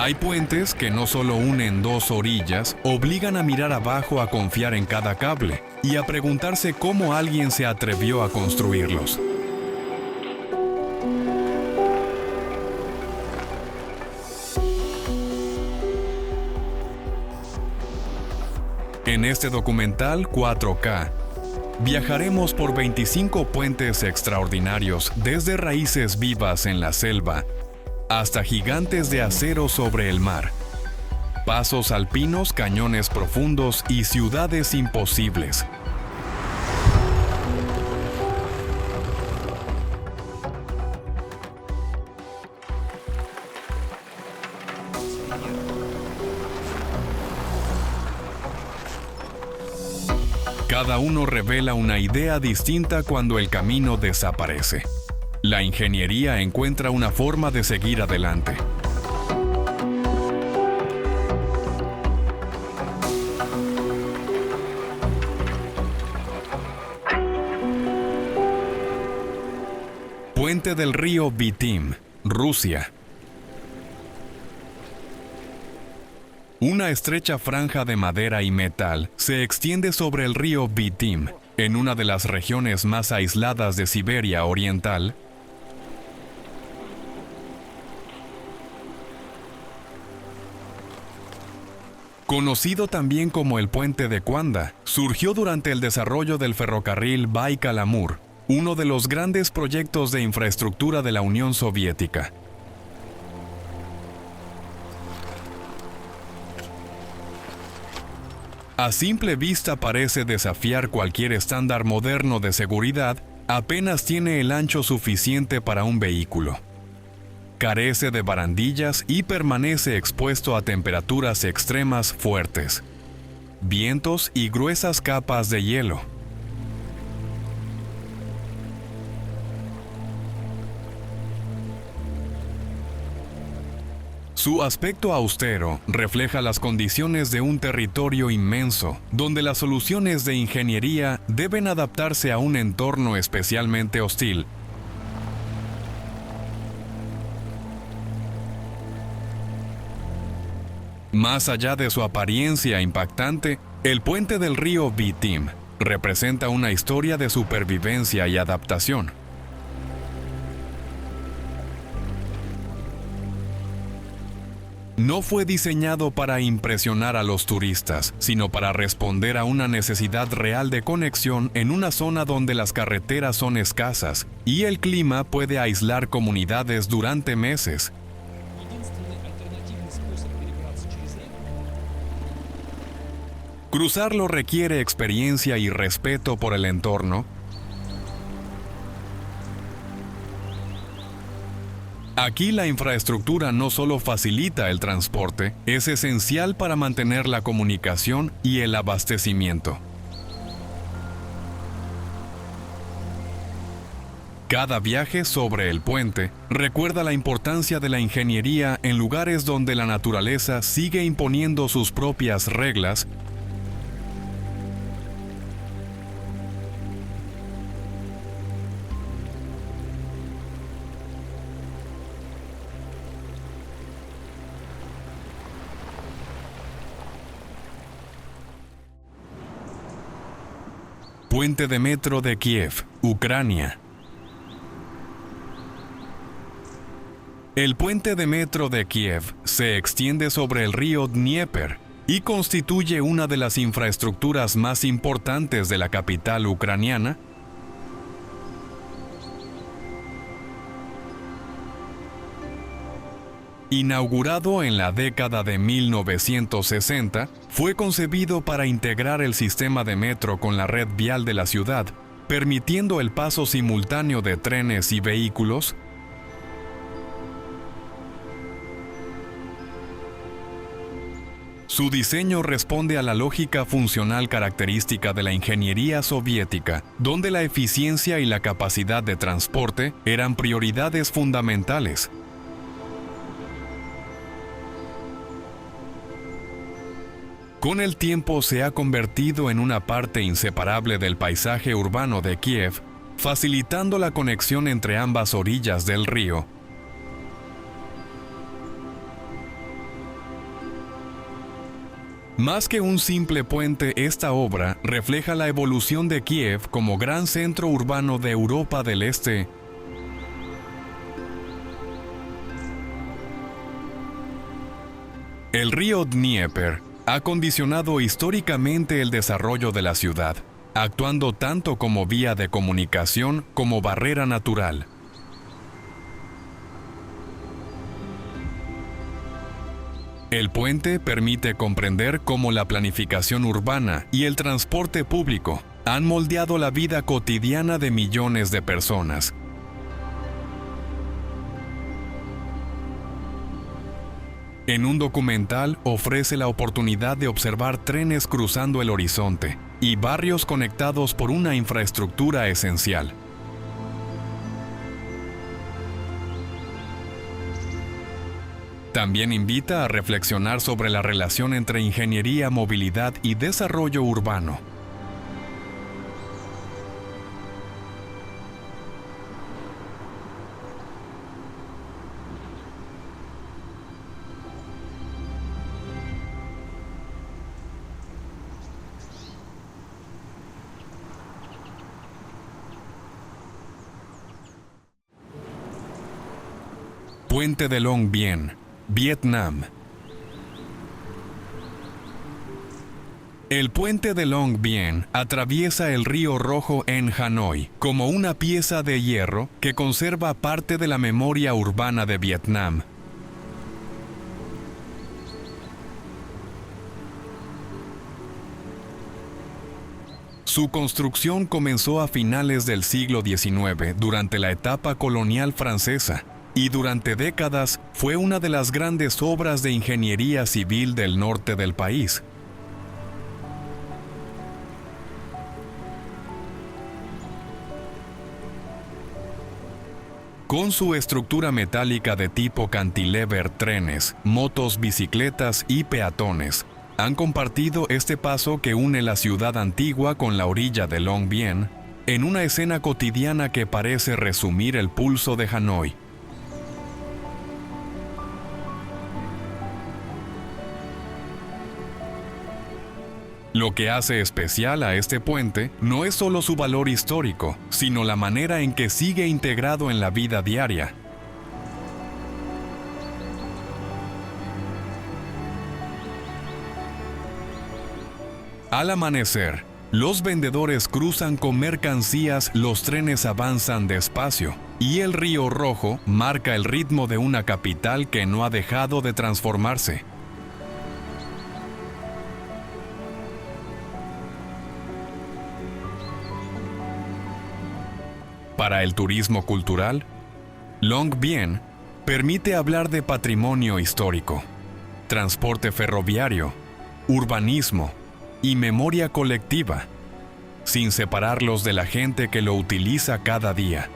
Hay puentes que no solo unen dos orillas, obligan a mirar abajo, a confiar en cada cable y a preguntarse cómo alguien se atrevió a construirlos. En este documental 4K, viajaremos por 25 puentes extraordinarios, desde raíces vivas en la selva hasta gigantes de acero sobre el mar, pasos alpinos, cañones profundos y ciudades imposibles. Cada uno revela una idea distinta cuando el camino desaparece. La ingeniería encuentra una forma de seguir adelante. Puente del río Vitim, Rusia. Una estrecha franja de madera y metal se extiende sobre el río Vitim, en una de las regiones más aisladas de Siberia Oriental. Conocido también como el Puente de Kuanda, surgió durante el desarrollo del ferrocarril Baikal-Amur, uno de los grandes proyectos de infraestructura de la Unión Soviética. A simple vista parece desafiar cualquier estándar moderno de seguridad, apenas tiene el ancho suficiente para un vehículo. Carece de barandillas y permanece expuesto a temperaturas extremas fuertes, vientos y gruesas capas de hielo. Su aspecto austero refleja las condiciones de un territorio inmenso, donde las soluciones de ingeniería deben adaptarse a un entorno especialmente hostil. Más allá de su apariencia impactante, el puente del río Vitim representa una historia de supervivencia y adaptación. No fue diseñado para impresionar a los turistas, sino para responder a una necesidad real de conexión en una zona donde las carreteras son escasas y el clima puede aislar comunidades durante meses. Cruzarlo requiere experiencia y respeto por el entorno. Aquí la infraestructura no solo facilita el transporte, es esencial para mantener la comunicación y el abastecimiento. Cada viaje sobre el puente recuerda la importancia de la ingeniería en lugares donde la naturaleza sigue imponiendo sus propias reglas. Puente de metro de Kiev, Ucrania. El puente de metro de Kiev se extiende sobre el río Dnieper y constituye una de las infraestructuras más importantes de la capital ucraniana. Inaugurado en la década de 1960, fue concebido para integrar el sistema de metro con la red vial de la ciudad, permitiendo el paso simultáneo de trenes y vehículos. Su diseño responde a la lógica funcional característica de la ingeniería soviética, donde la eficiencia y la capacidad de transporte eran prioridades fundamentales. Con el tiempo se ha convertido en una parte inseparable del paisaje urbano de Kiev, facilitando la conexión entre ambas orillas del río. Más que un simple puente, esta obra refleja la evolución de Kiev como gran centro urbano de Europa del Este. El río Dnieper ha condicionado históricamente el desarrollo de la ciudad, actuando tanto como vía de comunicación como barrera natural. El puente permite comprender cómo la planificación urbana y el transporte público han moldeado la vida cotidiana de millones de personas. En un documental ofrece la oportunidad de observar trenes cruzando el horizonte y barrios conectados por una infraestructura esencial. También invita a reflexionar sobre la relación entre ingeniería, movilidad y desarrollo urbano. Puente de Long Bien, Vietnam. El puente de Long Bien atraviesa el río Rojo en Hanoi como una pieza de hierro que conserva parte de la memoria urbana de Vietnam. Su construcción comenzó a finales del siglo XIX durante la etapa colonial francesa, y durante décadas fue una de las grandes obras de ingeniería civil del norte del país. Con su estructura metálica de tipo cantilever, trenes, motos, bicicletas y peatones han compartido este paso que une la ciudad antigua con la orilla de Long Bien en una escena cotidiana que parece resumir el pulso de Hanoi. Lo que hace especial a este puente no es solo su valor histórico, sino la manera en que sigue integrado en la vida diaria. Al amanecer, los vendedores cruzan con mercancías, los trenes avanzan despacio, y el río Rojo marca el ritmo de una capital que no ha dejado de transformarse. Para el turismo cultural, Long Bien permite hablar de patrimonio histórico, transporte ferroviario, urbanismo y memoria colectiva, sin separarlos de la gente que lo utiliza cada día.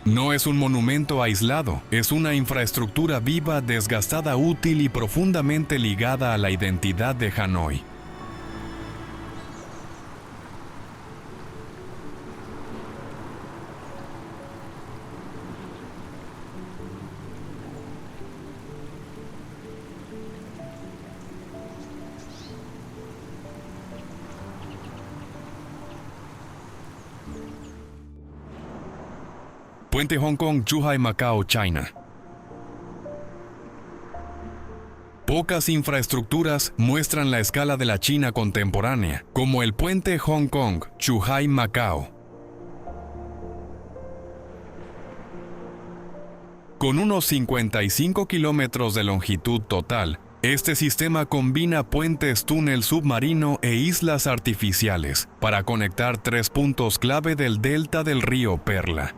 No es un monumento aislado, es una infraestructura viva, desgastada, útil y profundamente ligada a la identidad de Hanoi. Puente Hong Kong, Zhuhai, Macao, China. Pocas infraestructuras muestran la escala de la China contemporánea, como el puente Hong Kong, Zhuhai, Macao. Con unos 55 kilómetros de longitud total, este sistema combina puentes, túnel submarino e islas artificiales para conectar tres puntos clave del delta del río Perla.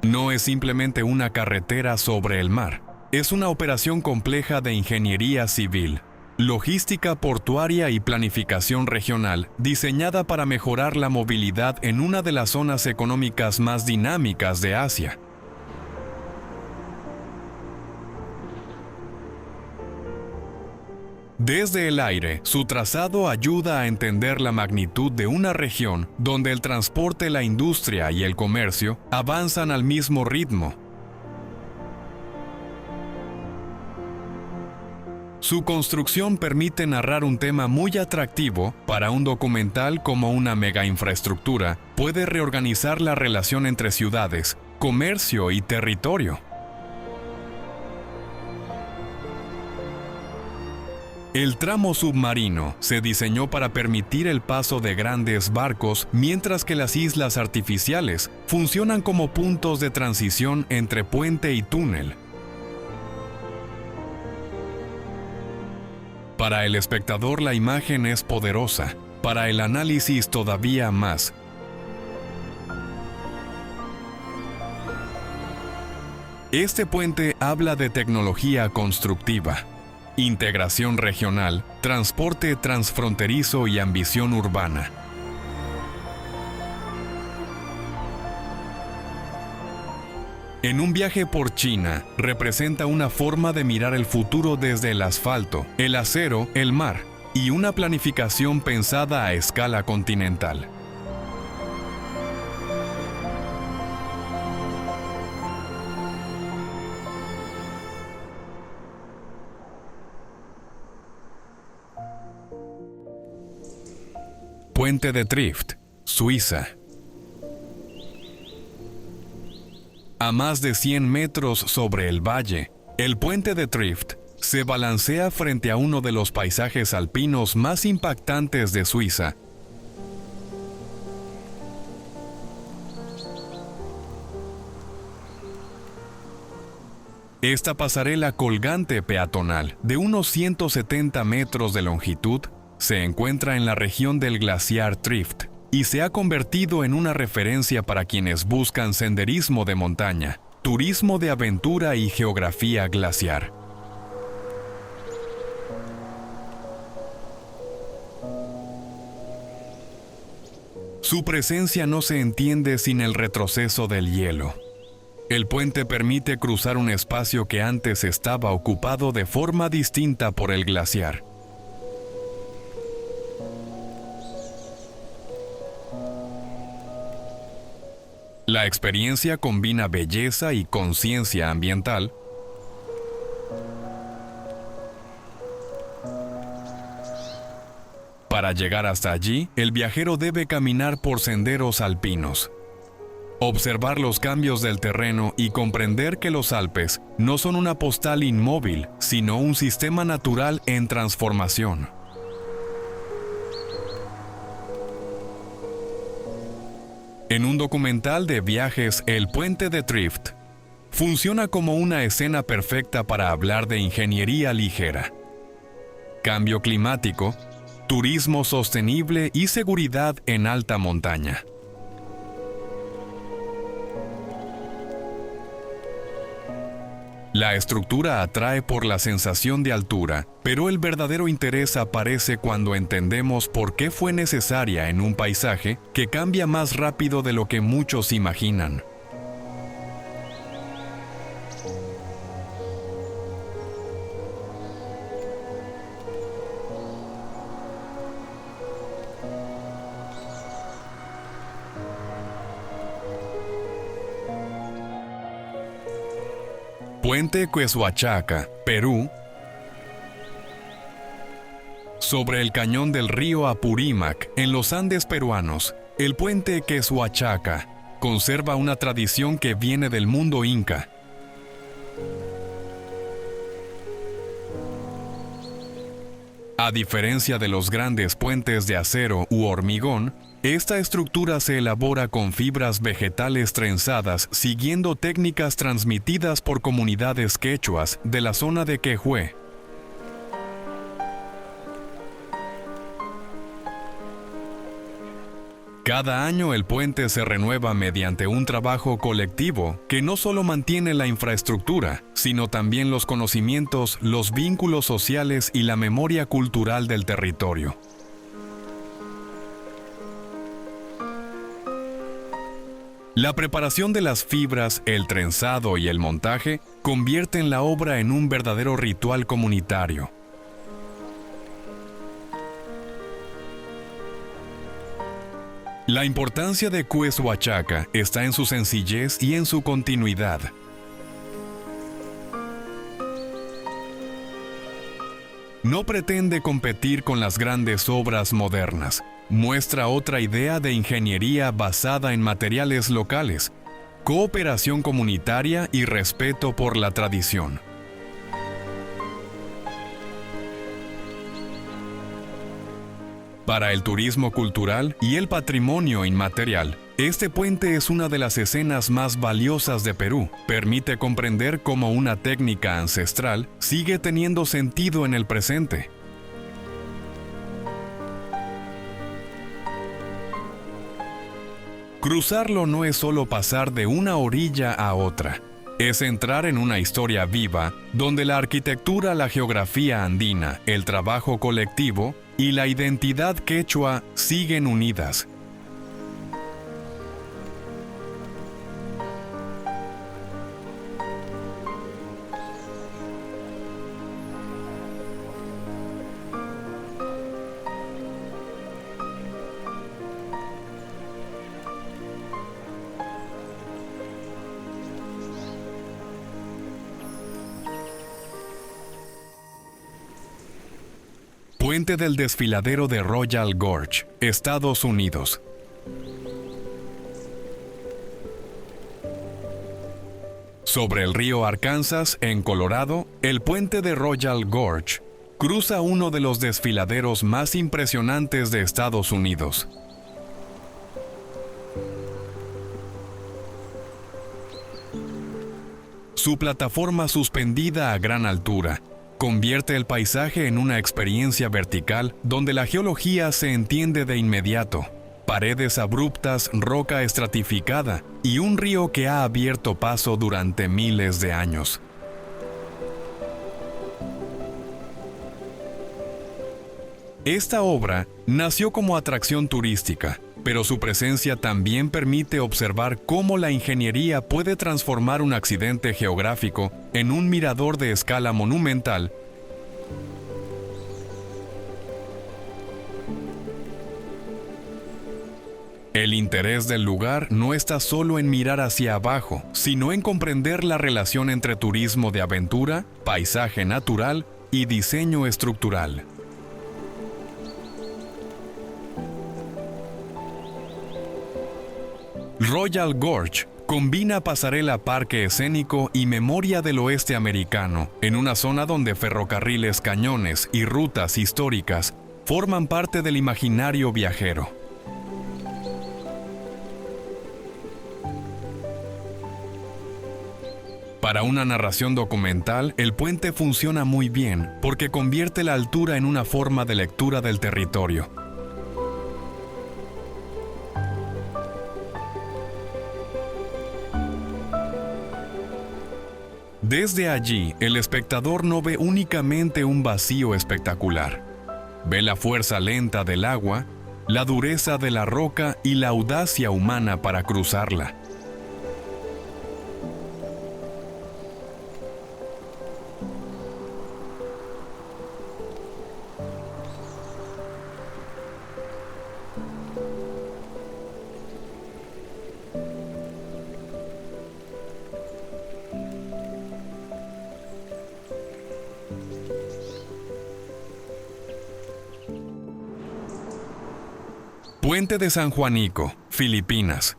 No es simplemente una carretera sobre el mar, es una operación compleja de ingeniería civil, logística portuaria y planificación regional diseñada para mejorar la movilidad en una de las zonas económicas más dinámicas de Asia. Desde el aire, su trazado ayuda a entender la magnitud de una región donde el transporte, la industria y el comercio avanzan al mismo ritmo. Su construcción permite narrar un tema muy atractivo para un documental como una mega infraestructura puede reorganizar la relación entre ciudades, comercio y territorio. El tramo submarino se diseñó para permitir el paso de grandes barcos, mientras que las islas artificiales funcionan como puntos de transición entre puente y túnel. Para el espectador la imagen es poderosa, para el análisis todavía más. Este puente habla de tecnología constructiva, integración regional, transporte transfronterizo y ambición urbana. En un viaje por China, representa una forma de mirar el futuro desde el asfalto, el acero, el mar, y una planificación pensada a escala continental. Puente de Trift, Suiza. A más de 100 metros sobre el valle, el puente de Trift se balancea frente a uno de los paisajes alpinos más impactantes de Suiza. Esta pasarela colgante peatonal, de unos 170 metros de longitud, se encuentra en la región del glaciar Trift y se ha convertido en una referencia para quienes buscan senderismo de montaña, turismo de aventura y geografía glaciar. Su presencia no se entiende sin el retroceso del hielo. El puente permite cruzar un espacio que antes estaba ocupado de forma distinta por el glaciar. La experiencia combina belleza y conciencia ambiental. Para llegar hasta allí, el viajero debe caminar por senderos alpinos, observar los cambios del terreno y comprender que los Alpes no son una postal inmóvil, sino un sistema natural en transformación. En un documental de viajes, El Puente de Trift funciona como una escena perfecta para hablar de ingeniería ligera, cambio climático, turismo sostenible y seguridad en alta montaña. La estructura atrae por la sensación de altura, pero el verdadero interés aparece cuando entendemos por qué fue necesaria en un paisaje que cambia más rápido de lo que muchos imaginan. Puente Quesoachaca, Perú. Sobre el cañón del río Apurímac, en los Andes peruanos, el puente Quesoachaca conserva una tradición que viene del mundo inca. A diferencia de los grandes puentes de acero u hormigón, esta estructura se elabora con fibras vegetales trenzadas siguiendo técnicas transmitidas por comunidades quechuas de la zona de Quehue. Cada año el puente se renueva mediante un trabajo colectivo que no solo mantiene la infraestructura, sino también los conocimientos, los vínculos sociales y la memoria cultural del territorio. La preparación de las fibras, el trenzado y el montaje convierten la obra en un verdadero ritual comunitario. La importancia de Queshuachaca está en su sencillez y en su continuidad. No pretende competir con las grandes obras modernas. Muestra otra idea de ingeniería basada en materiales locales, cooperación comunitaria y respeto por la tradición. Para el turismo cultural y el patrimonio inmaterial, este puente es una de las escenas más valiosas de Perú. Permite comprender cómo una técnica ancestral sigue teniendo sentido en el presente. Cruzarlo no es solo pasar de una orilla a otra. Es entrar en una historia viva donde la arquitectura, la geografía andina, el trabajo colectivo y la identidad quechua siguen unidas. Puente del desfiladero de Royal Gorge, Estados Unidos. Sobre el río Arkansas, en Colorado, el puente de Royal Gorge cruza uno de los desfiladeros más impresionantes de Estados Unidos. Su plataforma suspendida a gran altura convierte el paisaje en una experiencia vertical donde la geología se entiende de inmediato. Paredes abruptas, roca estratificada y un río que ha abierto paso durante miles de años. Esta obra nació como atracción turística, pero su presencia también permite observar cómo la ingeniería puede transformar un accidente geográfico en un mirador de escala monumental. El interés del lugar no está solo en mirar hacia abajo, sino en comprender la relación entre turismo de aventura, paisaje natural y diseño estructural. Royal Gorge combina pasarela, parque escénico y memoria del oeste americano en una zona donde ferrocarriles, cañones y rutas históricas forman parte del imaginario viajero. Para una narración documental, el puente funciona muy bien porque convierte la altura en una forma de lectura del territorio. Desde allí, el espectador no ve únicamente un vacío espectacular. Ve la fuerza lenta del agua, la dureza de la roca y la audacia humana para cruzarla. Puente de San Juanico, Filipinas.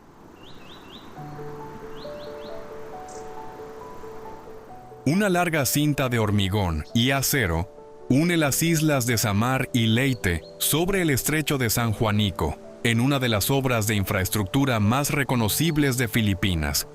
Una larga cinta de hormigón y acero une las islas de Samar y Leyte sobre el estrecho de San Juanico, en una de las obras de infraestructura más reconocibles de Filipinas.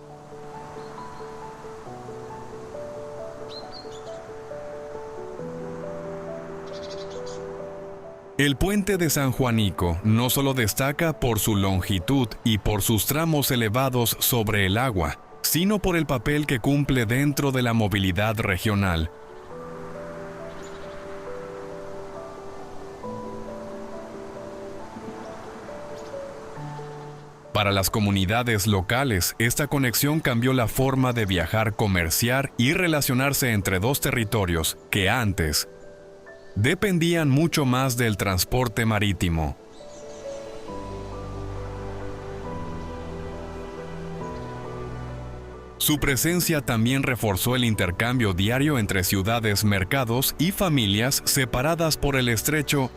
El puente de San Juanico no solo destaca por su longitud y por sus tramos elevados sobre el agua, sino por el papel que cumple dentro de la movilidad regional. Para las comunidades locales, esta conexión cambió la forma de viajar, comerciar y relacionarse entre dos territorios que antes dependían mucho más del transporte marítimo. Su presencia también reforzó el intercambio diario entre ciudades, mercados y familias separadas por el estrecho.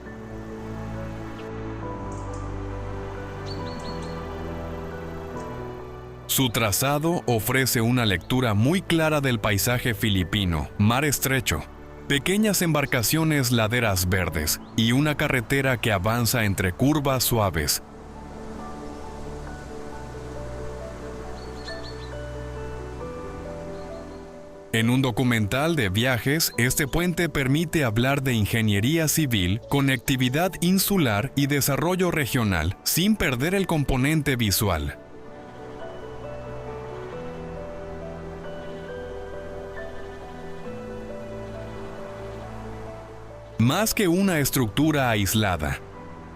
Su trazado ofrece una lectura muy clara del paisaje filipino, mar estrecho, pequeñas embarcaciones, laderas verdes y una carretera que avanza entre curvas suaves. En un documental de viajes, este puente permite hablar de ingeniería civil, conectividad insular y desarrollo regional, sin perder el componente visual. Más que una estructura aislada,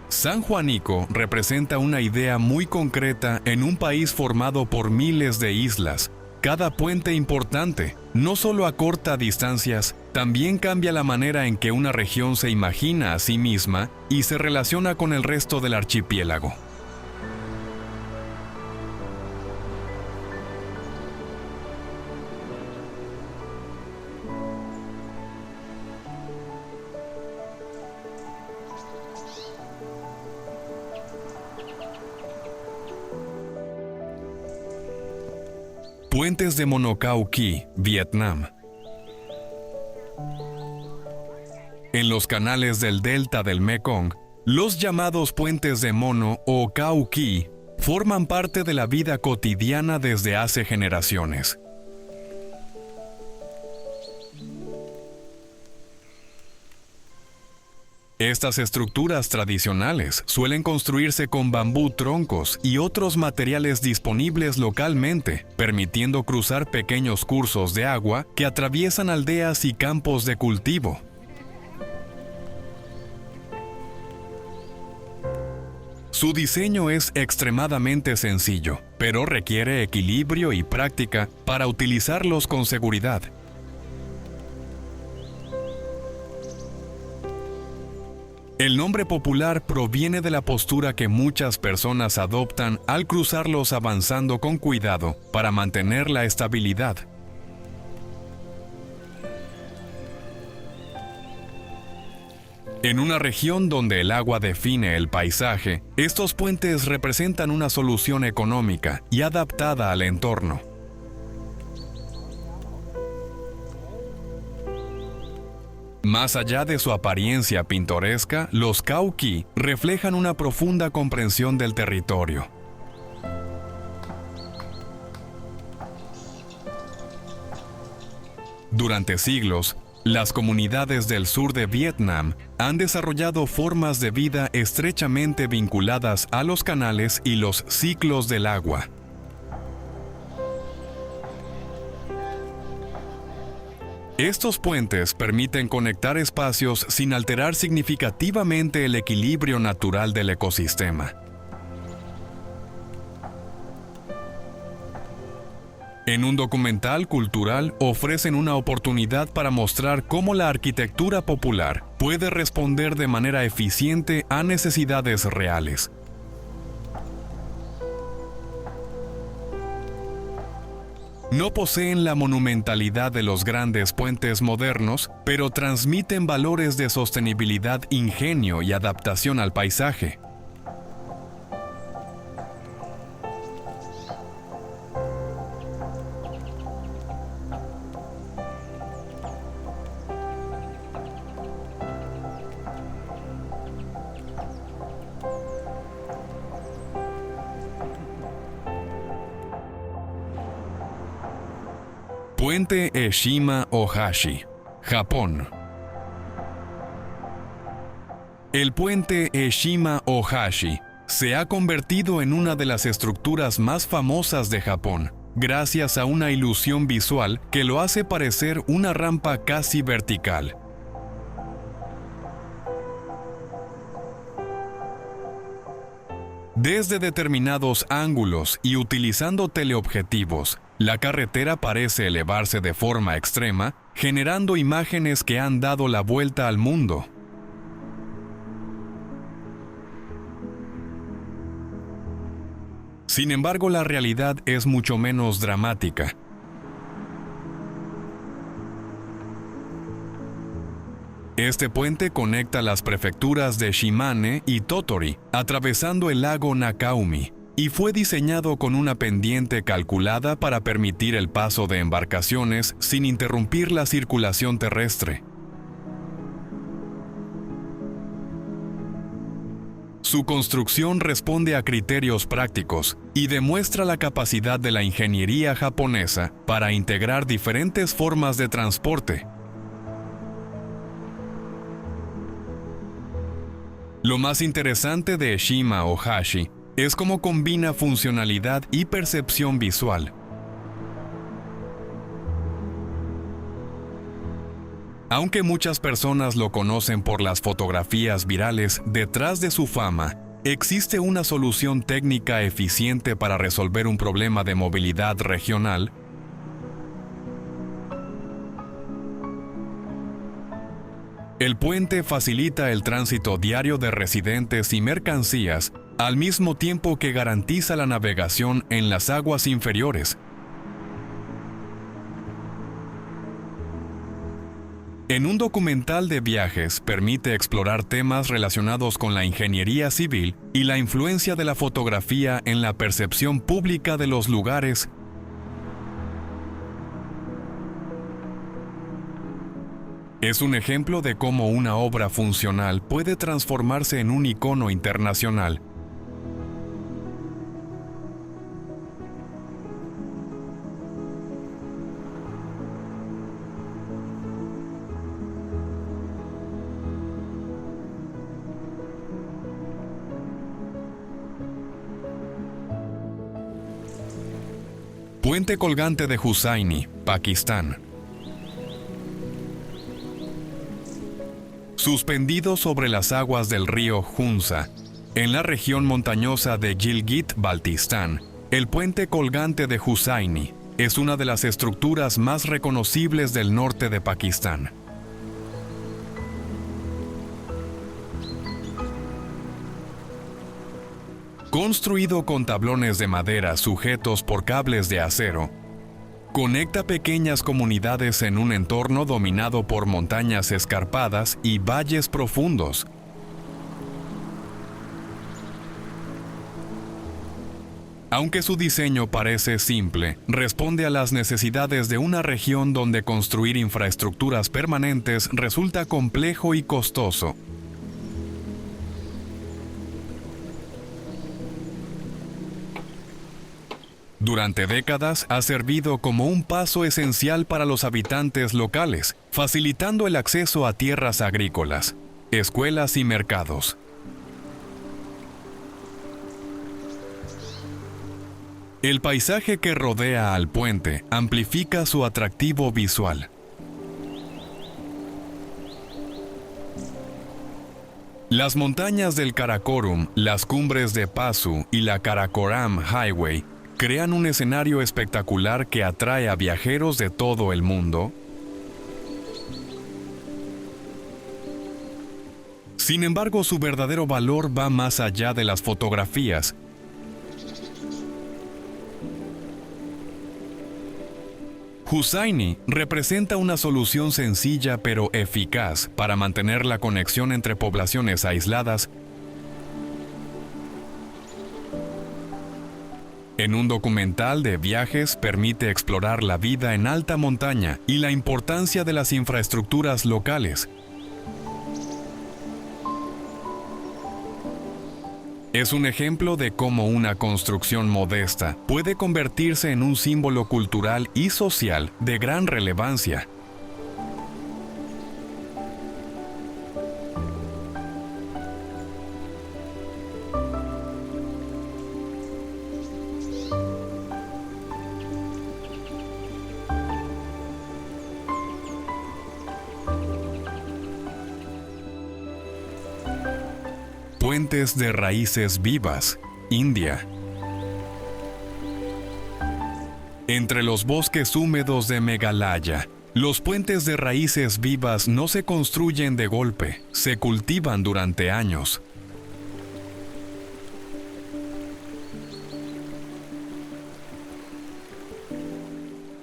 San Juanico representa una idea muy concreta en un país formado por miles de islas. Cada puente importante no solo acorta distancias, también cambia la manera en que una región se imagina a sí misma y se relaciona con el resto del archipiélago. Puentes de Monocau Key, Vietnam. En los canales del delta del Mekong, los llamados puentes de Mono o Cau Key forman parte de la vida cotidiana desde hace generaciones. Estas estructuras tradicionales suelen construirse con bambú, troncos y otros materiales disponibles localmente, permitiendo cruzar pequeños cursos de agua que atraviesan aldeas y campos de cultivo. Su diseño es extremadamente sencillo, pero requiere equilibrio y práctica para utilizarlos con seguridad. El nombre popular proviene de la postura que muchas personas adoptan al cruzarlos avanzando con cuidado para mantener la estabilidad. En una región donde el agua define el paisaje, estos puentes representan una solución económica y adaptada al entorno. Más allá de su apariencia pintoresca, los Cau Key reflejan una profunda comprensión del territorio. Durante siglos, las comunidades del sur de Vietnam han desarrollado formas de vida estrechamente vinculadas a los canales y los ciclos del agua. Estos puentes permiten conectar espacios sin alterar significativamente el equilibrio natural del ecosistema. En un documental cultural ofrecen una oportunidad para mostrar cómo la arquitectura popular puede responder de manera eficiente a necesidades reales. No poseen la monumentalidad de los grandes puentes modernos, pero transmiten valores de sostenibilidad, ingenio y adaptación al paisaje. Puente Eshima Ohashi, Japón. El puente Eshima Ohashi se ha convertido en una de las estructuras más famosas de Japón, gracias a una ilusión visual que lo hace parecer una rampa casi vertical. Desde determinados ángulos y utilizando teleobjetivos, la carretera parece elevarse de forma extrema, generando imágenes que han dado la vuelta al mundo. Sin embargo, la realidad es mucho menos dramática. Este puente conecta las prefecturas de Shimane y Tottori, atravesando el lago Nakaumi, y fue diseñado con una pendiente calculada para permitir el paso de embarcaciones sin interrumpir la circulación terrestre. Su construcción responde a criterios prácticos y demuestra la capacidad de la ingeniería japonesa para integrar diferentes formas de transporte. Lo más interesante de Shima Ohashi es cómo combina funcionalidad y percepción visual. Aunque muchas personas lo conocen por las fotografías virales, detrás de su fama, existe una solución técnica eficiente para resolver un problema de movilidad regional. El puente facilita el tránsito diario de residentes y mercancías, al mismo tiempo que garantiza la navegación en las aguas inferiores. En un documental de viajes permite explorar temas relacionados con la ingeniería civil y la influencia de la fotografía en la percepción pública de los lugares. Es un ejemplo de cómo una obra funcional puede transformarse en un icono internacional. Puente colgante de Hussaini, Pakistán. Suspendido sobre las aguas del río Hunza, en la región montañosa de Gilgit-Baltistán, el puente colgante de Hussaini es una de las estructuras más reconocibles del norte de Pakistán. Construido con tablones de madera sujetos por cables de acero, conecta pequeñas comunidades en un entorno dominado por montañas escarpadas y valles profundos. Aunque su diseño parece simple, responde a las necesidades de una región donde construir infraestructuras permanentes resulta complejo y costoso. Durante décadas ha servido como un paso esencial para los habitantes locales, facilitando el acceso a tierras agrícolas, escuelas y mercados. El paisaje que rodea al puente amplifica su atractivo visual. Las montañas del Karakorum, las cumbres de Pasu y la Karakoram Highway crean un escenario espectacular que atrae a viajeros de todo el mundo. Sin embargo, su verdadero valor va más allá de las fotografías. Hussaini representa una solución sencilla pero eficaz para mantener la conexión entre poblaciones aisladas. En un documental de viajes permite explorar la vida en alta montaña y la importancia de las infraestructuras locales. Es un ejemplo de cómo una construcción modesta puede convertirse en un símbolo cultural y social de gran relevancia. Puentes de raíces vivas, India. Entre los bosques húmedos de Meghalaya, los puentes de raíces vivas no se construyen de golpe, se cultivan durante años.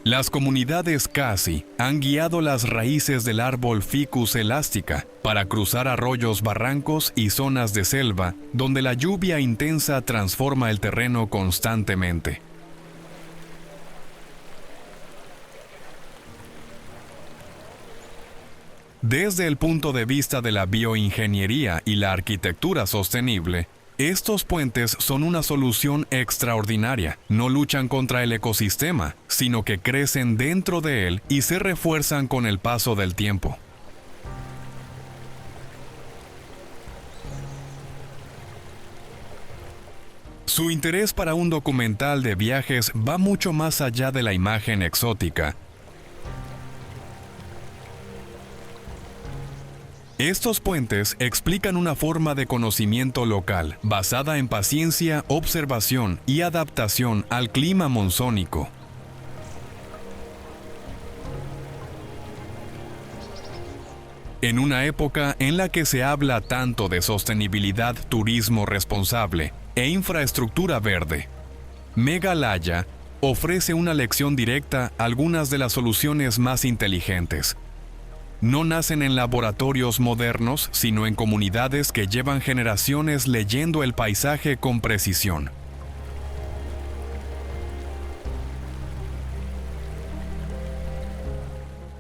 Las comunidades Khasi han guiado las raíces del árbol Ficus elástica para cruzar arroyos, barrancos y zonas de selva donde la lluvia intensa transforma el terreno constantemente. Desde el punto de vista de la bioingeniería y la arquitectura sostenible, estos puentes son una solución extraordinaria. No luchan contra el ecosistema, sino que crecen dentro de él y se refuerzan con el paso del tiempo. Su interés para un documental de viajes va mucho más allá de la imagen exótica. Estos puentes explican una forma de conocimiento local basada en paciencia, observación y adaptación al clima monzónico. En una época en la que se habla tanto de sostenibilidad, turismo responsable e infraestructura verde, Meghalaya ofrece una lección directa a algunas de las soluciones más inteligentes. No nacen en laboratorios modernos, sino en comunidades que llevan generaciones leyendo el paisaje con precisión.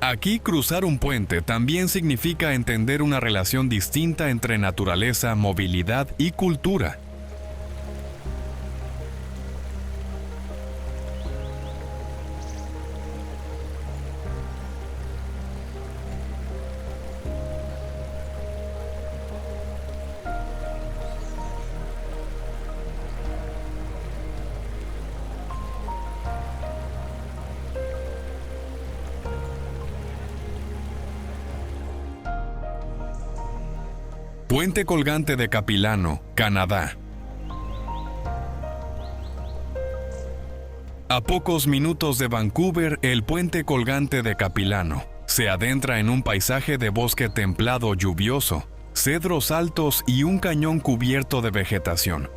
Aquí cruzar un puente también significa entender una relación distinta entre naturaleza, movilidad y cultura. Puente colgante de Capilano, Canadá. A pocos minutos de Vancouver, el puente colgante de Capilano se adentra en un paisaje de bosque templado lluvioso, cedros altos y un cañón cubierto de vegetación.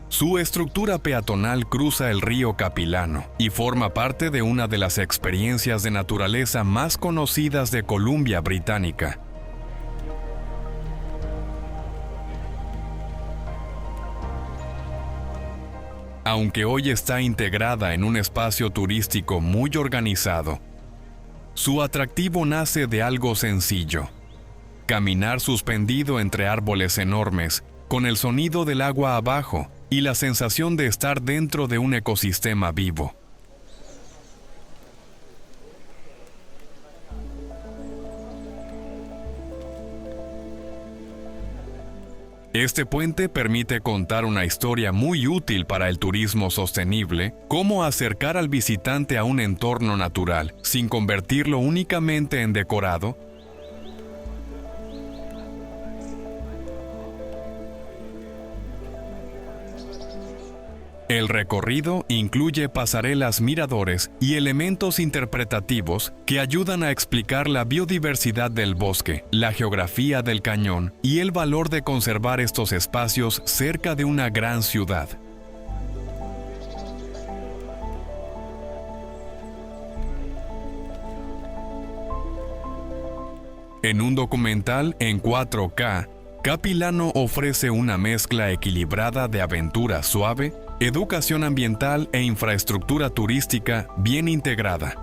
Su estructura peatonal cruza el río Capilano y forma parte de una de las experiencias de naturaleza más conocidas de Columbia Británica. Aunque hoy está integrada en un espacio turístico muy organizado, su atractivo nace de algo sencillo: caminar suspendido entre árboles enormes, con el sonido del agua abajo y la sensación de estar dentro de un ecosistema vivo. Este puente permite contar una historia muy útil para el turismo sostenible: cómo acercar al visitante a un entorno natural sin convertirlo únicamente en decorado. El recorrido incluye pasarelas, miradores y elementos interpretativos que ayudan a explicar la biodiversidad del bosque, la geografía del cañón y el valor de conservar estos espacios cerca de una gran ciudad. En un documental en 4K, Capilano ofrece una mezcla equilibrada de aventura suave, educación ambiental e infraestructura turística bien integrada.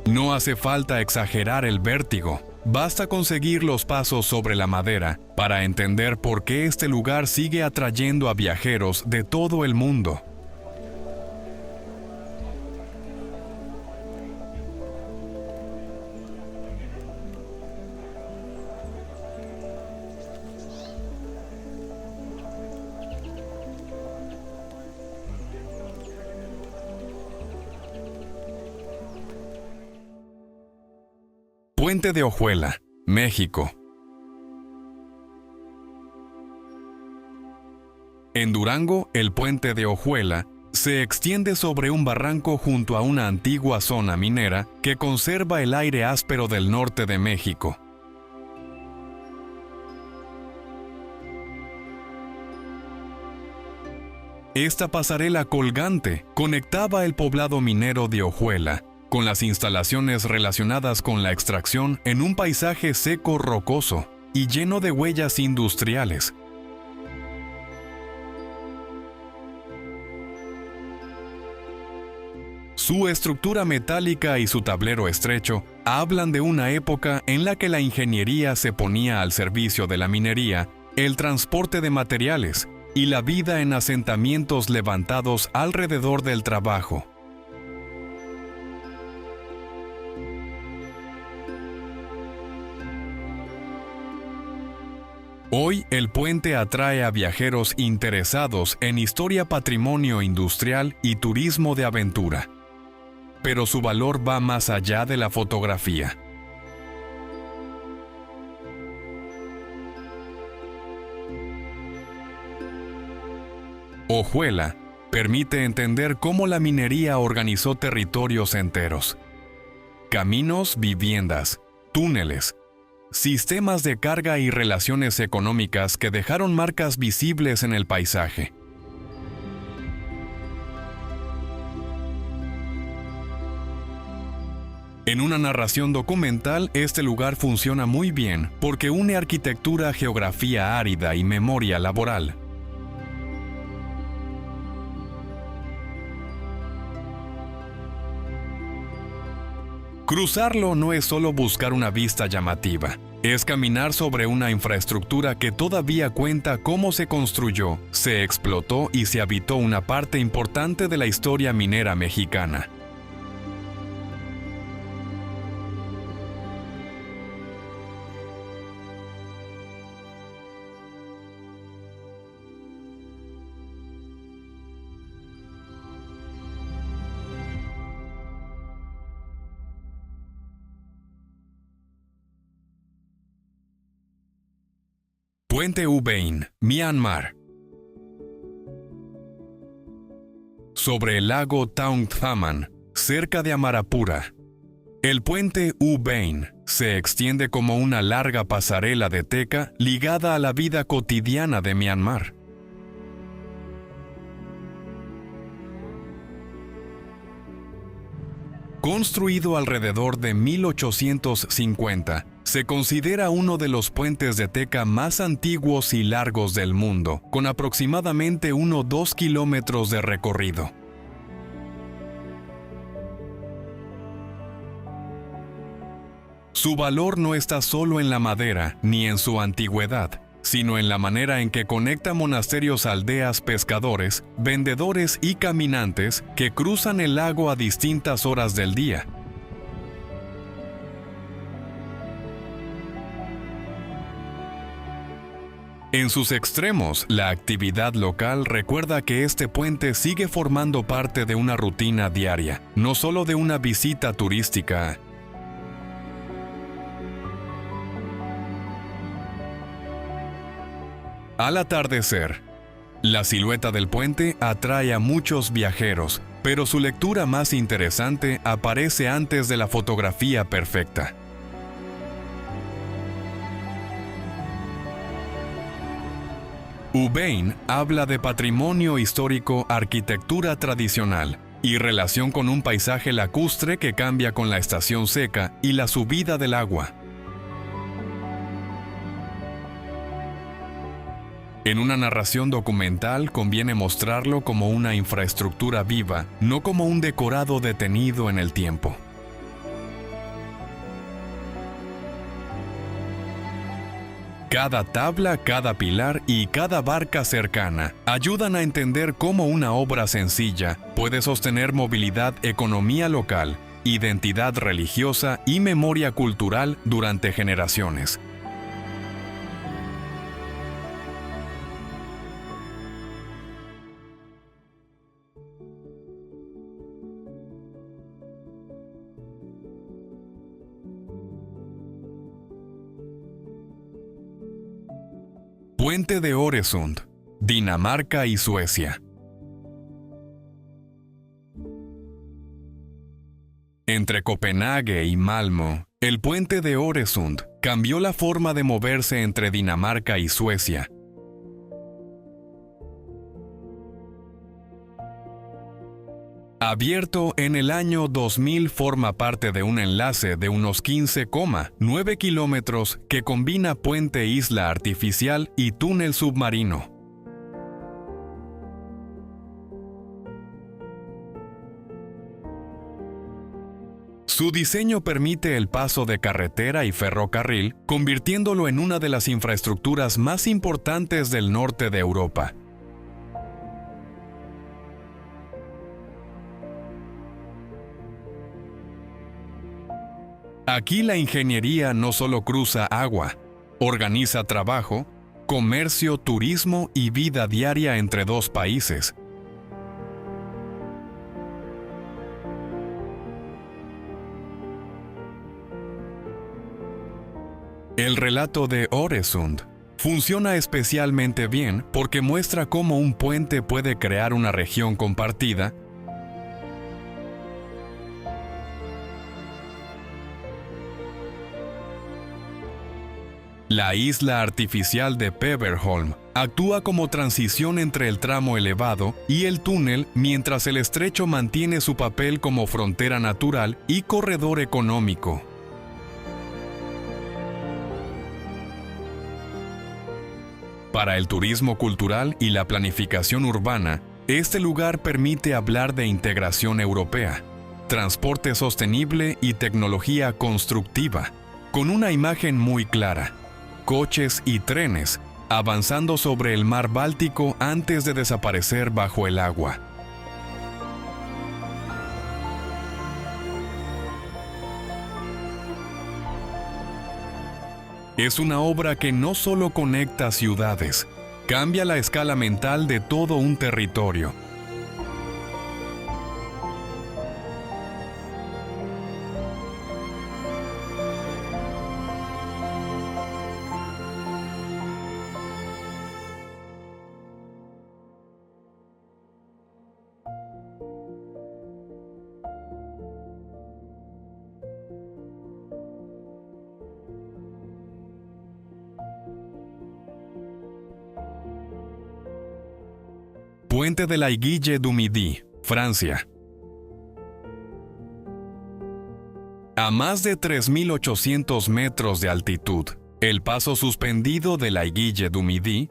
No hace falta exagerar el vértigo, basta conseguir los pasos sobre la madera para entender por qué este lugar sigue atrayendo a viajeros de todo el mundo. Puente de Ojuela, México. En Durango, el Puente de Ojuela se extiende sobre un barranco junto a una antigua zona minera que conserva el aire áspero del norte de México. Esta pasarela colgante conectaba el poblado minero de Ojuela con las instalaciones relacionadas con la extracción en un paisaje seco rocoso y lleno de huellas industriales. Su estructura metálica y su tablero estrecho hablan de una época en la que la ingeniería se ponía al servicio de la minería, el transporte de materiales y la vida en asentamientos levantados alrededor del trabajo. Hoy el puente atrae a viajeros interesados en historia, patrimonio industrial y turismo de aventura. Pero su valor va más allá de la fotografía. Ojuela permite entender cómo la minería organizó territorios enteros. Caminos, viviendas, túneles, sistemas de carga y relaciones económicas que dejaron marcas visibles en el paisaje. En una narración documental, este lugar funciona muy bien porque une arquitectura, geografía árida y memoria laboral. Cruzarlo no es solo buscar una vista llamativa, es caminar sobre una infraestructura que todavía cuenta cómo se construyó, se explotó y se habitó una parte importante de la historia minera mexicana. Puente Ubain, Myanmar. Sobre el lago Taung Thaman, cerca de Amarapura. El puente Ubain se extiende como una larga pasarela de teca ligada a la vida cotidiana de Myanmar. Construido alrededor de 1850, se considera uno de los puentes de teca más antiguos y largos del mundo, con aproximadamente 2 kilómetros de recorrido. Su valor no está solo en la madera ni en su antigüedad, sino en la manera en que conecta monasterios, aldeas, pescadores, vendedores y caminantes que cruzan el lago a distintas horas del día. En sus extremos, la actividad local recuerda que este puente sigue formando parte de una rutina diaria, no solo de una visita turística. Al atardecer, la silueta del puente atrae a muchos viajeros, pero su lectura más interesante aparece antes de la fotografía perfecta. Ubain habla de patrimonio histórico, arquitectura tradicional y relación con un paisaje lacustre que cambia con la estación seca y la subida del agua. En una narración documental conviene mostrarlo como una infraestructura viva, no como un decorado detenido en el tiempo. Cada tabla, cada pilar y cada barca cercana ayudan a entender cómo una obra sencilla puede sostener movilidad, economía local, identidad religiosa y memoria cultural durante generaciones. Puente de Øresund, Dinamarca y Suecia. Entre Copenhague y Malmö, el puente de Øresund cambió la forma de moverse entre Dinamarca y Suecia. Abierto en el año 2000, forma parte de un enlace de unos 15,9 kilómetros que combina puente isla artificial y túnel submarino. Su diseño permite el paso de carretera y ferrocarril, convirtiéndolo en una de las infraestructuras más importantes del norte de Europa. Aquí la ingeniería no solo cruza agua, organiza trabajo, comercio, turismo y vida diaria entre dos países. El relato de Øresund funciona especialmente bien porque muestra cómo un puente puede crear una región compartida. La isla artificial de Peberholm actúa como transición entre el tramo elevado y el túnel, mientras el estrecho mantiene su papel como frontera natural y corredor económico. Para el turismo cultural y la planificación urbana, este lugar permite hablar de integración europea, transporte sostenible y tecnología constructiva, con una imagen muy clara: coches y trenes avanzando sobre el mar Báltico antes de desaparecer bajo el agua. Es una obra que no solo conecta ciudades, cambia la escala mental de todo un territorio. Puente de la Aiguille du Midi, Francia. A más de 3.800 metros de altitud, el paso suspendido de la Aiguille du Midi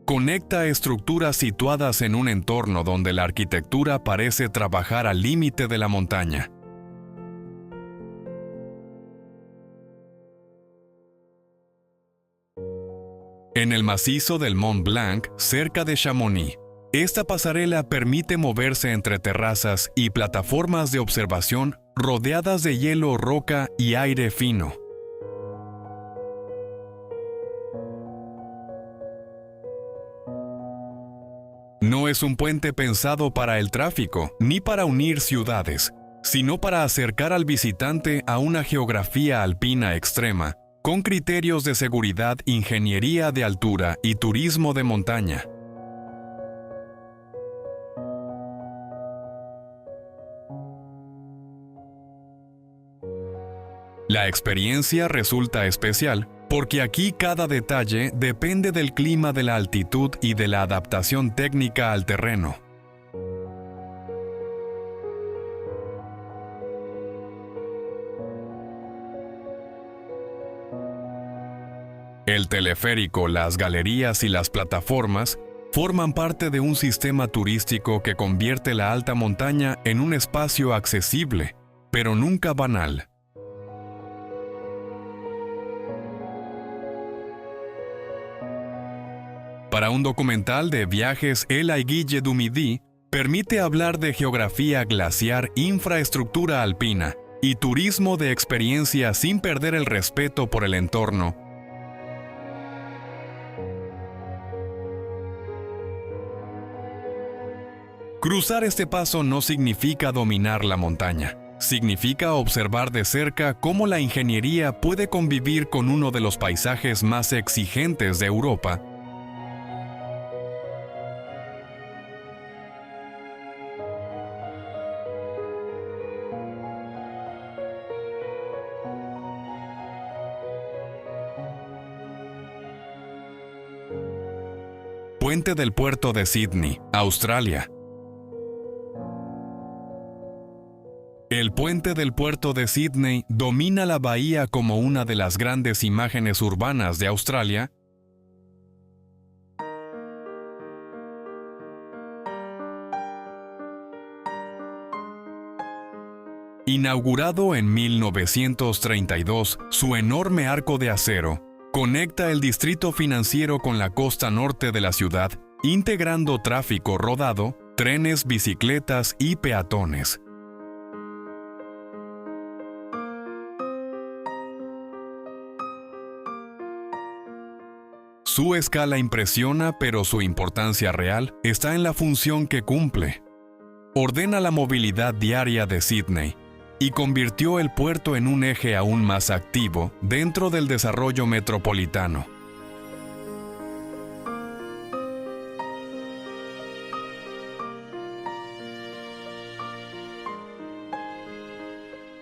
conecta estructuras situadas en un entorno donde la arquitectura parece trabajar al límite de la montaña. En el macizo del Mont Blanc, cerca de Chamonix, esta pasarela permite moverse entre terrazas y plataformas de observación rodeadas de hielo, roca y aire fino. No es un puente pensado para el tráfico ni para unir ciudades, sino para acercar al visitante a una geografía alpina extrema, con criterios de seguridad, ingeniería de altura y turismo de montaña. La experiencia resulta especial porque aquí cada detalle depende del clima de la altitud y de la adaptación técnica al terreno. El teleférico, las galerías y las plataformas forman parte de un sistema turístico que convierte la alta montaña en un espacio accesible, pero nunca banal. Para un documental de viajes, el Aiguille du Midi permite hablar de geografía glaciar, infraestructura alpina y turismo de experiencia sin perder el respeto por el entorno. Cruzar este paso no significa dominar la montaña. Significa observar de cerca cómo la ingeniería puede convivir con uno de los paisajes más exigentes de Europa. Puente del Puerto de Sídney, Australia. El puente del puerto de Sídney domina la bahía como una de las grandes imágenes urbanas de Australia. Inaugurado en 1932, su enorme arco de acero conecta el distrito financiero con la costa norte de la ciudad, integrando tráfico rodado, trenes, bicicletas y peatones. Su escala impresiona, pero su importancia real está en la función que cumple. Ordena la movilidad diaria de Sídney y convirtió el puerto en un eje aún más activo dentro del desarrollo metropolitano.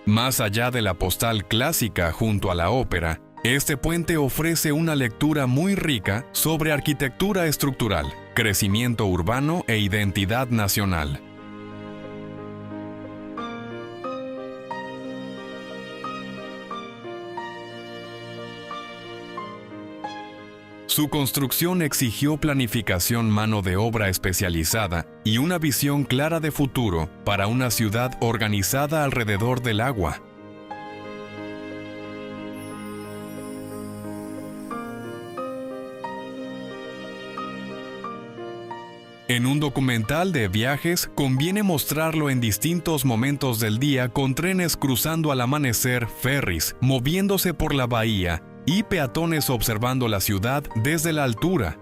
Más allá de la postal clásica junto a la ópera, este puente ofrece una lectura muy rica sobre arquitectura estructural, crecimiento urbano e identidad nacional. Su construcción exigió planificación, mano de obra especializada y una visión clara de futuro para una ciudad organizada alrededor del agua. En un documental de viajes, conviene mostrarlo en distintos momentos del día con trenes cruzando al amanecer, ferries moviéndose por la bahía y peatones observando la ciudad desde la altura.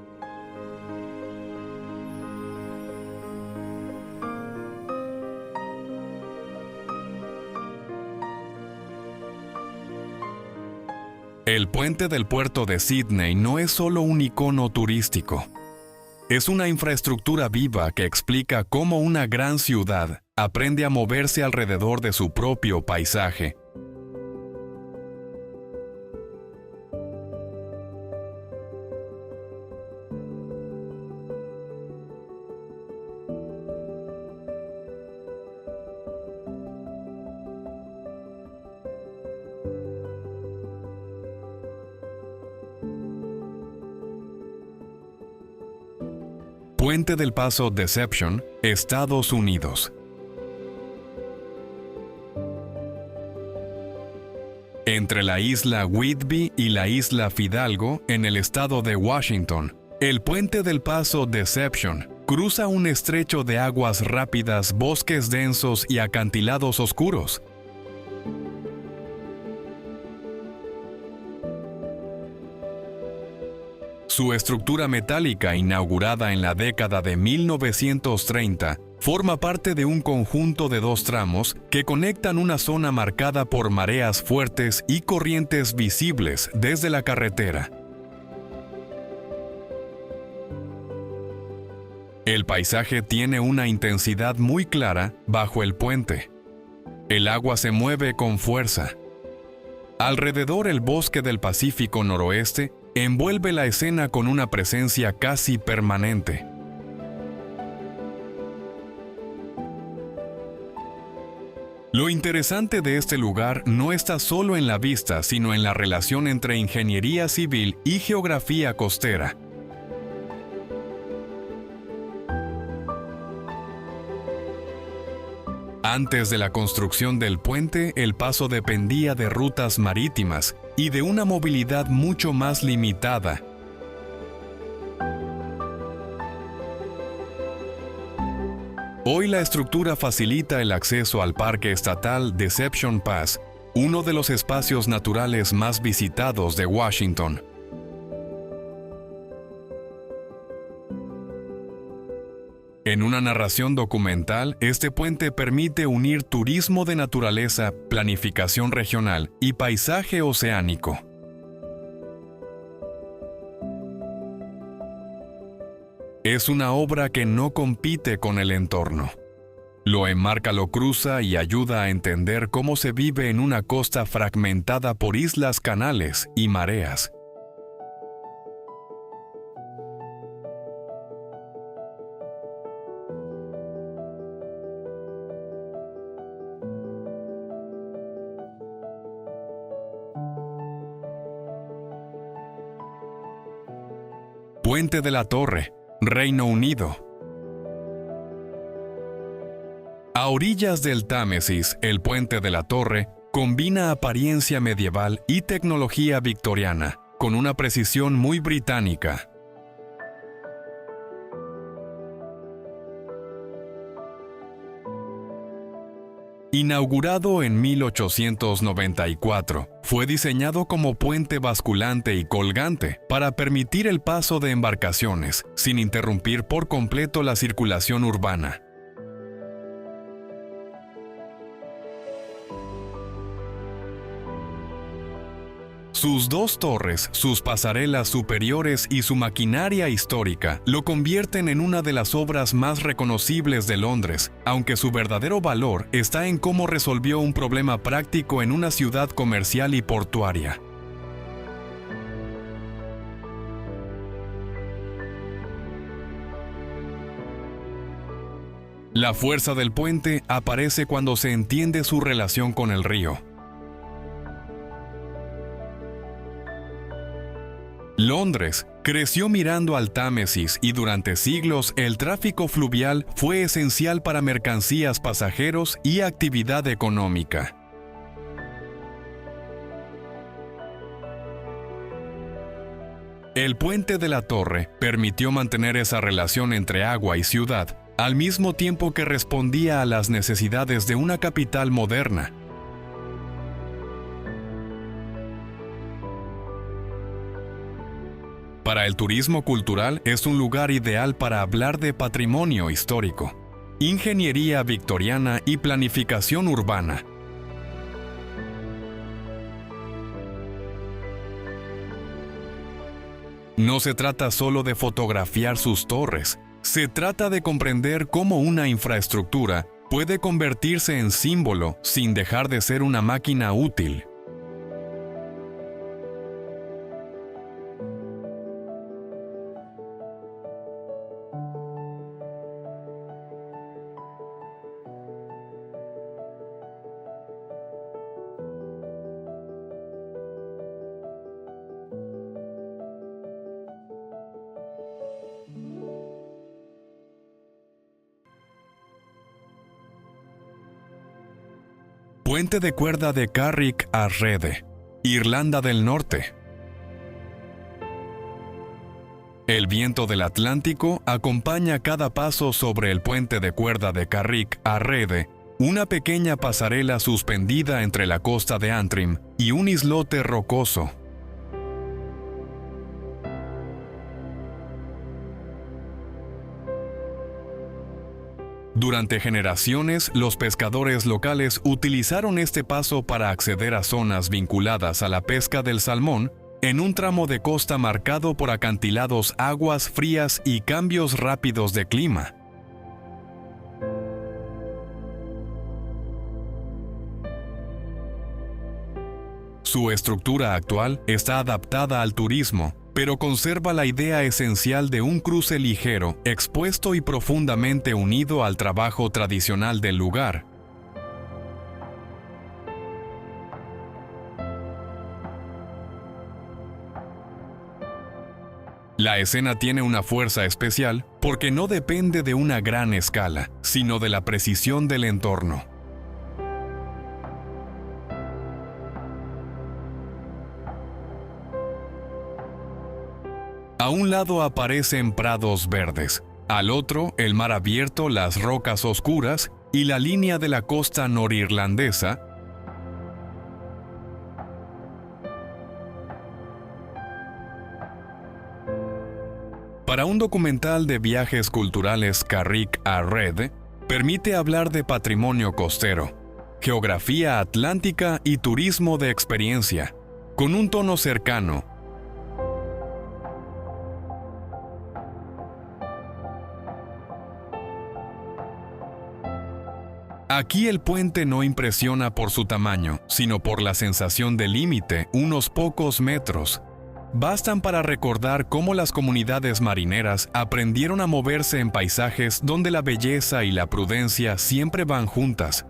El puente del puerto de Sídney no es solo un icono turístico. Es una infraestructura viva que explica cómo una gran ciudad aprende a moverse alrededor de su propio paisaje. Puente del Paso Deception, Estados Unidos. Entre la isla Whidbey y la isla Fidalgo, en el estado de Washington, el Puente del Paso Deception cruza un estrecho de aguas rápidas, bosques densos y acantilados oscuros. Su estructura metálica, inaugurada en la década de 1930, forma parte de un conjunto de dos tramos que conectan una zona marcada por mareas fuertes y corrientes visibles desde la carretera. El paisaje tiene una intensidad muy clara bajo el puente. El agua se mueve con fuerza. Alrededor, el bosque del Pacífico Noroeste envuelve la escena con una presencia casi permanente. Lo interesante de este lugar no está solo en la vista, sino en la relación entre ingeniería civil y geografía costera. Antes de la construcción del puente, el paso dependía de rutas marítimas y de una movilidad mucho más limitada. Hoy la estructura facilita el acceso al Parque Estatal Deception Pass, uno de los espacios naturales más visitados de Washington. En una narración documental, este puente permite unir turismo de naturaleza, planificación regional y paisaje oceánico. Es una obra que no compite con el entorno. Lo enmarca, lo cruza y ayuda a entender cómo se vive en una costa fragmentada por islas, canales y mareas. Puente de la Torre, Reino Unido. A orillas del Támesis, el Puente de la Torre combina apariencia medieval y tecnología victoriana, con una precisión muy británica. Inaugurado en 1894, fue diseñado como puente basculante y colgante para permitir el paso de embarcaciones, sin interrumpir por completo la circulación urbana. Sus dos torres, sus pasarelas superiores y su maquinaria histórica lo convierten en una de las obras más reconocibles de Londres, aunque su verdadero valor está en cómo resolvió un problema práctico en una ciudad comercial y portuaria. La fuerza del puente aparece cuando se entiende su relación con el río. Londres creció mirando al Támesis y durante siglos el tráfico fluvial fue esencial para mercancías, pasajeros y actividad económica. El Puente de la Torre permitió mantener esa relación entre agua y ciudad, al mismo tiempo que respondía a las necesidades de una capital moderna. Para el turismo cultural es un lugar ideal para hablar de patrimonio histórico, ingeniería victoriana y planificación urbana. No se trata solo de fotografiar sus torres, se trata de comprender cómo una infraestructura puede convertirse en símbolo sin dejar de ser una máquina útil. Puente de cuerda de Carrick a Rede, Irlanda del Norte. El viento del Atlántico acompaña cada paso sobre el puente de cuerda de Carrick a Rede, una pequeña pasarela suspendida entre la costa de Antrim y un islote rocoso. Durante generaciones, los pescadores locales utilizaron este paso para acceder a zonas vinculadas a la pesca del salmón en un tramo de costa marcado por acantilados, aguas frías y cambios rápidos de clima. Su estructura actual está adaptada al turismo, pero conserva la idea esencial de un cruce ligero, expuesto y profundamente unido al trabajo tradicional del lugar. La escena tiene una fuerza especial porque no depende de una gran escala, sino de la precisión del entorno. A un lado aparecen prados verdes, al otro el mar abierto, las rocas oscuras y la línea de la costa norirlandesa. Para un documental de viajes culturales, Carrick a Rede permite hablar de patrimonio costero, geografía atlántica y turismo de experiencia, con un tono cercano. Aquí el puente no impresiona por su tamaño, sino por la sensación de límite, unos pocos metros. Bastan para recordar cómo las comunidades marineras aprendieron a moverse en paisajes donde la belleza y la prudencia siempre van juntas.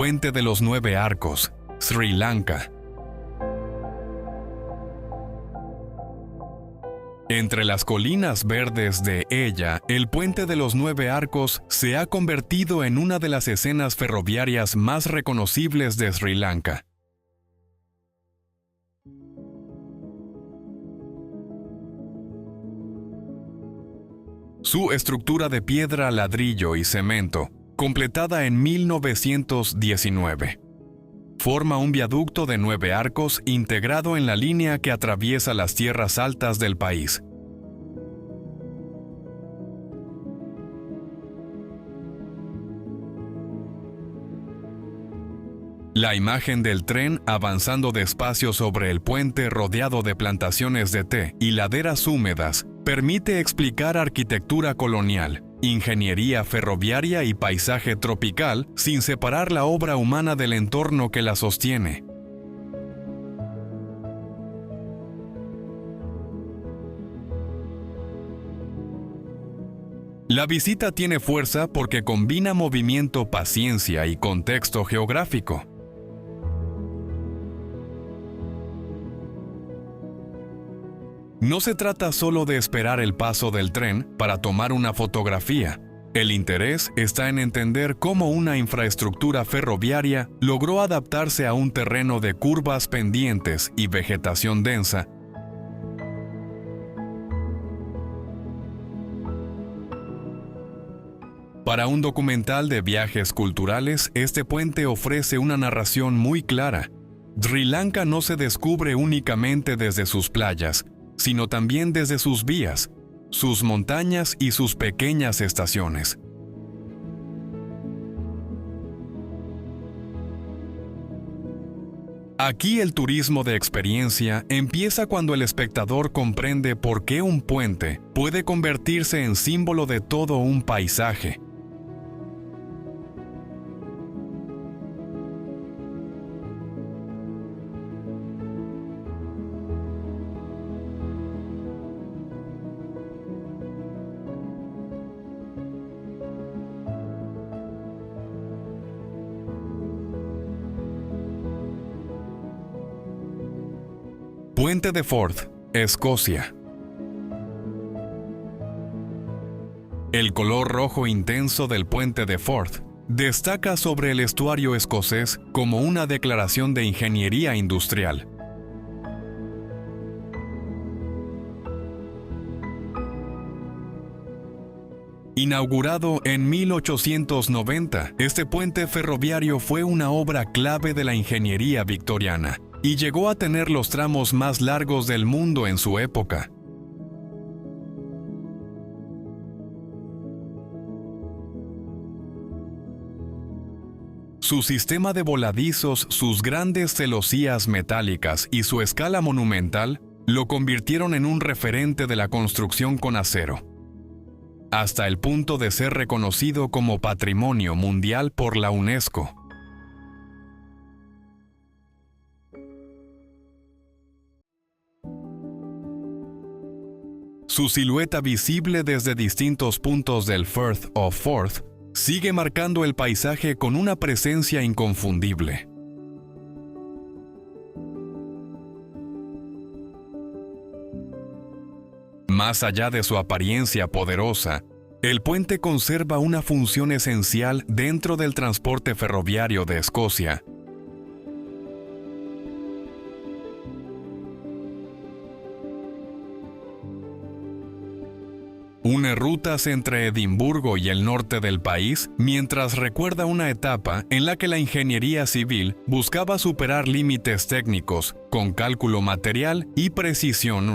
Puente de los 9 Arcos, Sri Lanka. Entre las colinas verdes de ella, el Puente de los 9 Arcos se ha convertido en una de las escenas ferroviarias más reconocibles de Sri Lanka. Su estructura de piedra, ladrillo y cemento, completada en 1919, forma un viaducto de 9 arcos integrado en la línea que atraviesa las tierras altas del país. La imagen del tren avanzando despacio sobre el puente rodeado de plantaciones de té y laderas húmedas permite explicar arquitectura colonial, ingeniería ferroviaria y paisaje tropical sin separar la obra humana del entorno que la sostiene. La visita tiene fuerza porque combina movimiento, paciencia y contexto geográfico. No se trata solo de esperar el paso del tren para tomar una fotografía. El interés está en entender cómo una infraestructura ferroviaria logró adaptarse a un terreno de curvas pendientes y vegetación densa. Para un documental de viajes culturales, este puente ofrece una narración muy clara. Sri Lanka no se descubre únicamente desde sus playas, sino también desde sus vías, sus montañas y sus pequeñas estaciones. Aquí el turismo de experiencia empieza cuando el espectador comprende por qué un puente puede convertirse en símbolo de todo un paisaje. Puente de Forth, Escocia. El color rojo intenso del Puente de Forth destaca sobre el estuario escocés como una declaración de ingeniería industrial. Inaugurado en 1890, este puente ferroviario fue una obra clave de la ingeniería victoriana y llegó a tener los tramos más largos del mundo en su época. Su sistema de voladizos, sus grandes celosías metálicas y su escala monumental lo convirtieron en un referente de la construcción con acero, hasta el punto de ser reconocido como Patrimonio Mundial por la UNESCO. Su silueta visible desde distintos puntos del Firth of Forth sigue marcando el paisaje con una presencia inconfundible. Más allá de su apariencia poderosa, el puente conserva una función esencial dentro del transporte ferroviario de Escocia. Une rutas entre Edimburgo y el norte del país, mientras recuerda una etapa en la que la ingeniería civil buscaba superar límites técnicos con cálculo material y precisión.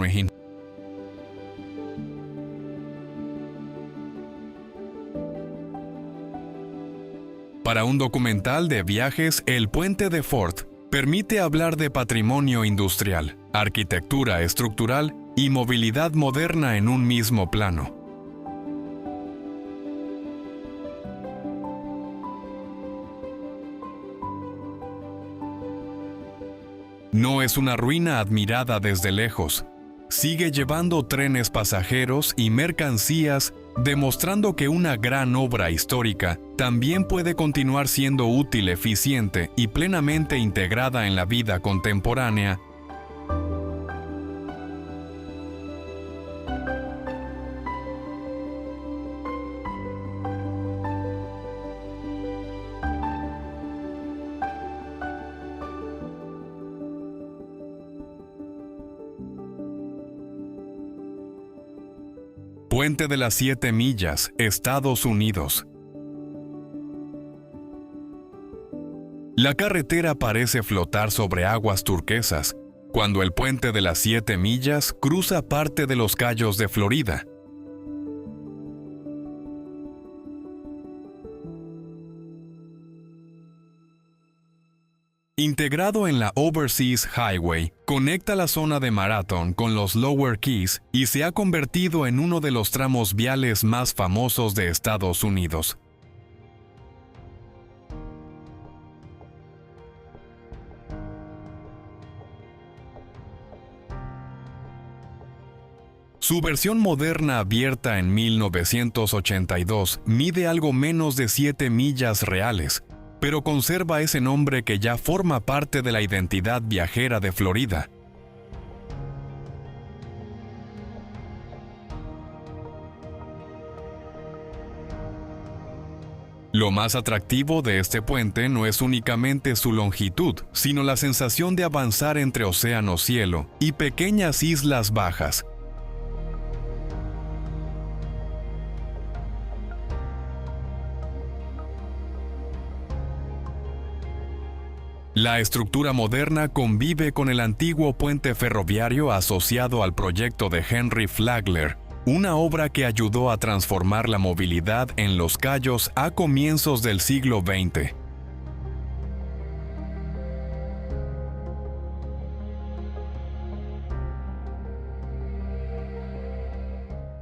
Para un documental de viajes, el Puente de Forth permite hablar de patrimonio industrial, arquitectura estructural y movilidad moderna en un mismo plano. No es una ruina admirada desde lejos. Sigue llevando trenes pasajeros y mercancías demostrando que una gran obra histórica también puede continuar siendo útil, eficiente y plenamente integrada en la vida contemporánea. Puente de las 7 Millas, Estados Unidos. La carretera parece flotar sobre aguas turquesas, cuando el Puente de las 7 Millas cruza parte de los Cayos de Florida. Integrado en la Overseas Highway, conecta la zona de Marathon con los Lower Keys y se ha convertido en uno de los tramos viales más famosos de Estados Unidos. Su versión moderna abierta en 1982 mide algo menos de 7 millas reales, pero conserva ese nombre que ya forma parte de la identidad viajera de Florida. Lo más atractivo de este puente no es únicamente su longitud, sino la sensación de avanzar entre océano-cielo y pequeñas islas bajas. La estructura moderna convive con el antiguo puente ferroviario asociado al proyecto de Henry Flagler, una obra que ayudó a transformar la movilidad en Los Cayos a comienzos del siglo XX.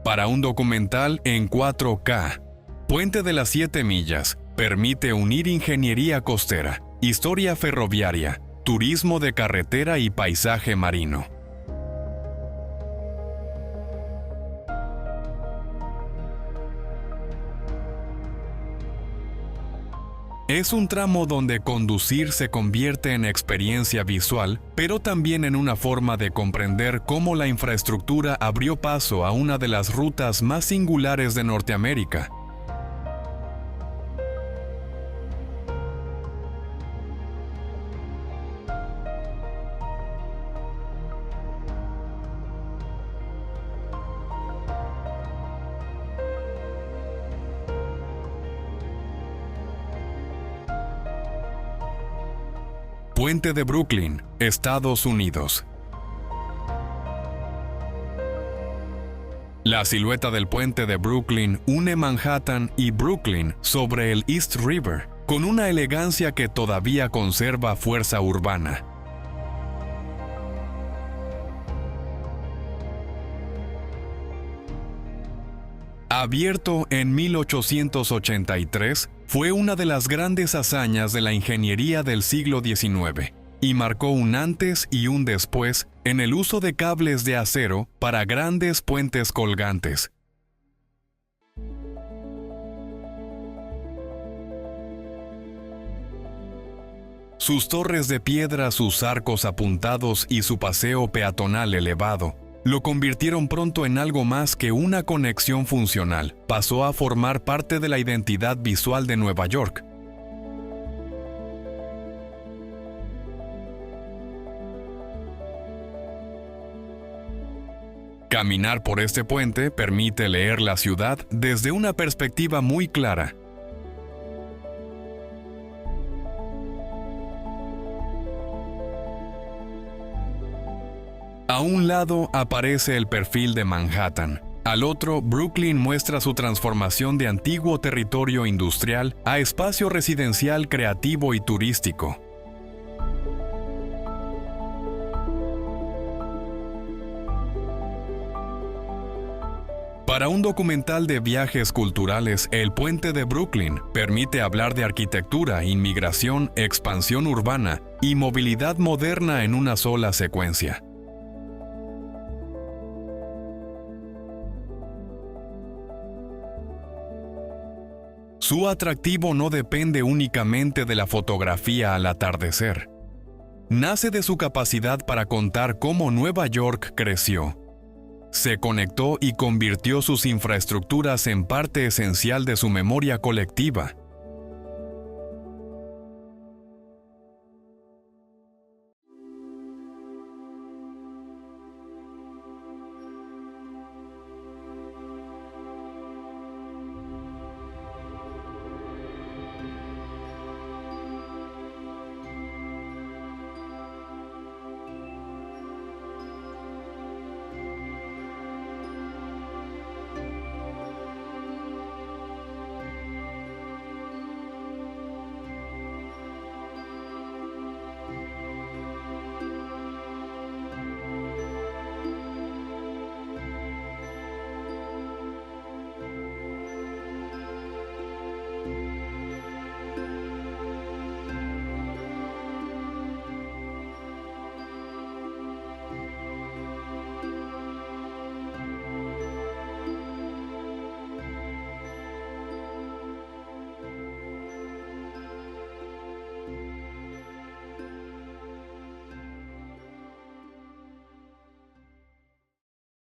Para un documental en 4K, Puente de las 7 Millas permite unir ingeniería costera, historia ferroviaria, turismo de carretera y paisaje marino. Es un tramo donde conducir se convierte en experiencia visual, pero también en una forma de comprender cómo la infraestructura abrió paso a una de las rutas más singulares de Norteamérica. Puente de Brooklyn, Estados Unidos. La silueta del puente de Brooklyn une Manhattan y Brooklyn sobre el East River, con una elegancia que todavía conserva fuerza urbana. Abierto en 1883, fue una de las grandes hazañas de la ingeniería del siglo XIX y marcó un antes y un después en el uso de cables de acero para grandes puentes colgantes. Sus torres de piedra, sus arcos apuntados y su paseo peatonal elevado lo convirtieron pronto en algo más que una conexión funcional. Pasó a formar parte de la identidad visual de Nueva York. Caminar por este puente permite leer la ciudad desde una perspectiva muy clara. A un lado aparece el perfil de Manhattan. Al otro, Brooklyn muestra su transformación de antiguo territorio industrial a espacio residencial creativo y turístico. Para un documental de viajes culturales, el Puente de Brooklyn permite hablar de arquitectura, inmigración, expansión urbana y movilidad moderna en una sola secuencia. Su atractivo no depende únicamente de la fotografía al atardecer. Nace de su capacidad para contar cómo Nueva York creció. Se conectó y convirtió sus infraestructuras en parte esencial de su memoria colectiva.